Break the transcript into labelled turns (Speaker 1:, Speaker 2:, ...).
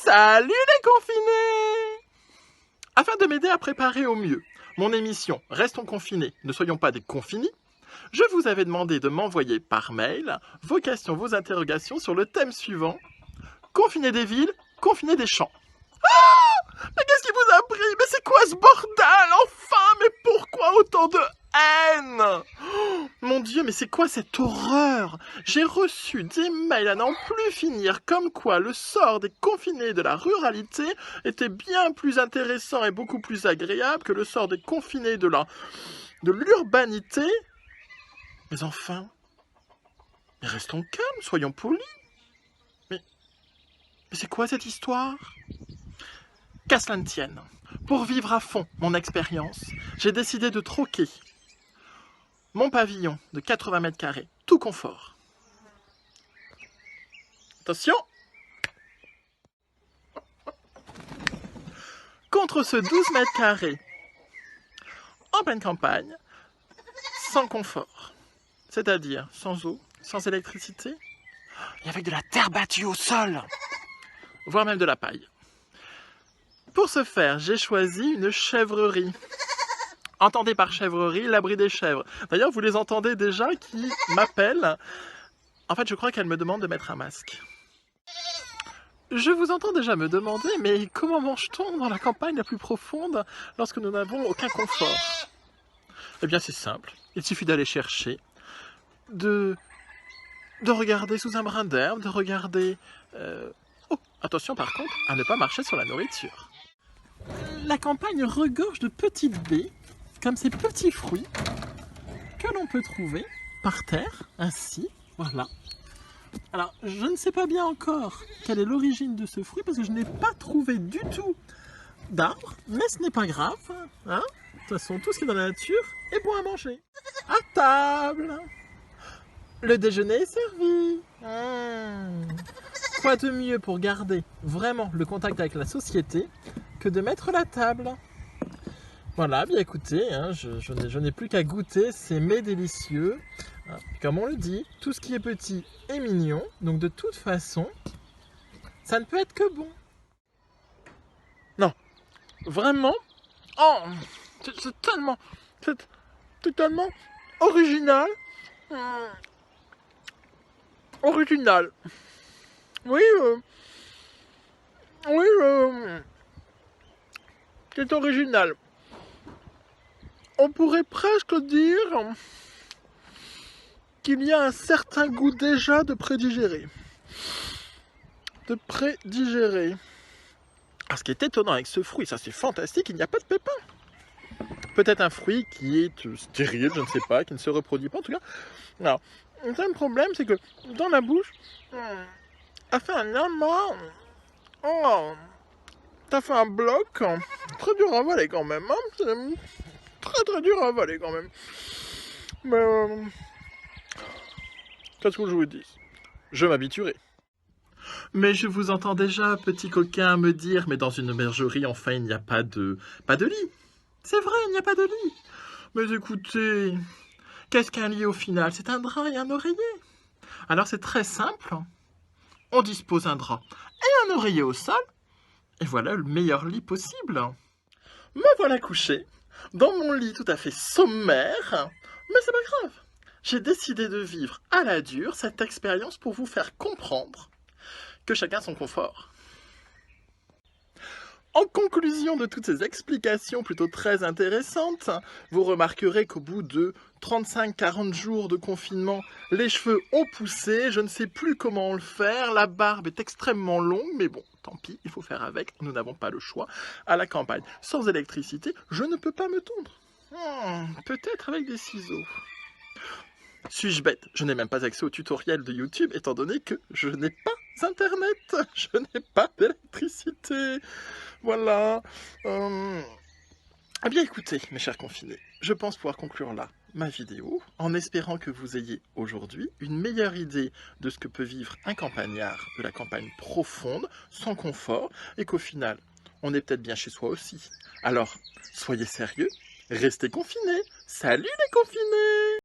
Speaker 1: Salut les confinés! Afin de m'aider à préparer au mieux mon émission Restons confinés, ne soyons pas des confinis, je vous avais demandé de m'envoyer par mail vos questions, vos interrogations sur le thème suivant: confiner des villes, confiner des champs. Mais qu'est-ce qui vous a pris? Mais c'est quoi ce bordel? Enfin, mais pourquoi autant de haine? Oh, mon Dieu, mais c'est quoi cette horreur? J'ai reçu des mails à n'en plus finir, comme quoi le sort des confinés de la ruralité était bien plus intéressant et beaucoup plus agréable que le sort des confinés de l'urbanité. Mais enfin, mais restons calmes, soyons polis. Mais c'est quoi cette histoire? Qu'à cela ne tienne, pour vivre à fond mon expérience, j'ai décidé de troquer mon pavillon de 80 mètres carrés, tout confort. Attention! Contre ce 12 mètres carrés, en pleine campagne, sans confort. C'est-à-dire sans eau, sans électricité, et avec de la terre battue au sol, voire même de la paille. Pour ce faire, j'ai choisi une chèvrerie. Entendez par chèvrerie l'abri des chèvres. D'ailleurs, vous les entendez déjà qui m'appellent. En fait, je crois qu'elles me demandent de mettre un masque. Je vous entends déjà me demander, mais comment mange-t-on dans la campagne la plus profonde lorsque nous n'avons aucun confort? Eh bien, c'est simple. Il suffit d'aller chercher, de regarder sous un brin d'herbe, de regarder... Oh, attention par contre, à ne pas marcher sur la nourriture. La campagne regorge de petites baies, comme ces petits fruits que l'on peut trouver par terre, ainsi, voilà. Alors, je ne sais pas bien encore quelle est l'origine de ce fruit, parce que je n'ai pas trouvé du tout d'arbre, mais ce n'est pas grave, hein. De toute façon, tout ce qui est dans la nature est bon à manger. À table! Le déjeuner est servi. Quoi de mieux pour garder vraiment le contact avec la société que de mettre la table? Voilà, bien écoutez, hein, je n'ai plus qu'à goûter ces mets délicieux. Comme on le dit, tout ce qui est petit est mignon, donc de toute façon, ça ne peut être que bon. Non, vraiment, oh, c'est tellement original. Original. Oui, c'est original. On pourrait presque dire qu'il y a un certain goût déjà de prédigéré. Ah, ce qui est étonnant avec ce fruit, ça c'est fantastique, il n'y a pas de pépins. Peut-être un fruit qui est stérile, je ne sais pas, qui ne se reproduit pas en tout cas. Alors, le seul problème, c'est que dans la bouche, ça fait un amas. Oh, ça fait un bloc. Très dur à avaler quand même. Hein, c'est très dur à avaler quand même. Mais qu'est-ce que je vous dis? Je m'habituerai. Mais je vous entends déjà, petit coquin, me dire, mais dans une bergerie, enfin, il n'y a pas de lit. C'est vrai, il n'y a pas de lit. Mais écoutez, qu'est-ce qu'un lit au final? C'est un drap et un oreiller. Alors c'est très simple. On dispose un drap et un oreiller au sol. Et voilà le meilleur lit possible. Me voilà couché dans mon lit tout à fait sommaire. Mais c'est pas grave. J'ai décidé de vivre à la dure cette expérience pour vous faire comprendre que chacun son confort. En conclusion de toutes ces explications plutôt très intéressantes, vous remarquerez qu'au bout de 35-40 jours de confinement, les cheveux ont poussé, je ne sais plus comment le faire, la barbe est extrêmement longue, mais bon, tant pis, il faut faire avec, nous n'avons pas le choix. À la campagne, sans électricité, je ne peux pas me tondre. Peut-être avec des ciseaux. Suis-je bête? Je n'ai même pas accès au tutoriel de YouTube, étant donné que je n'ai pas Internet, je n'ai pas d'électricité. Voilà. Eh bien écoutez, mes chers confinés, je pense pouvoir conclure là ma vidéo, en espérant que vous ayez aujourd'hui une meilleure idée de ce que peut vivre un campagnard de la campagne profonde, sans confort, et qu'au final, on est peut-être bien chez soi aussi. Alors, soyez sérieux, restez confinés. Salut les confinés!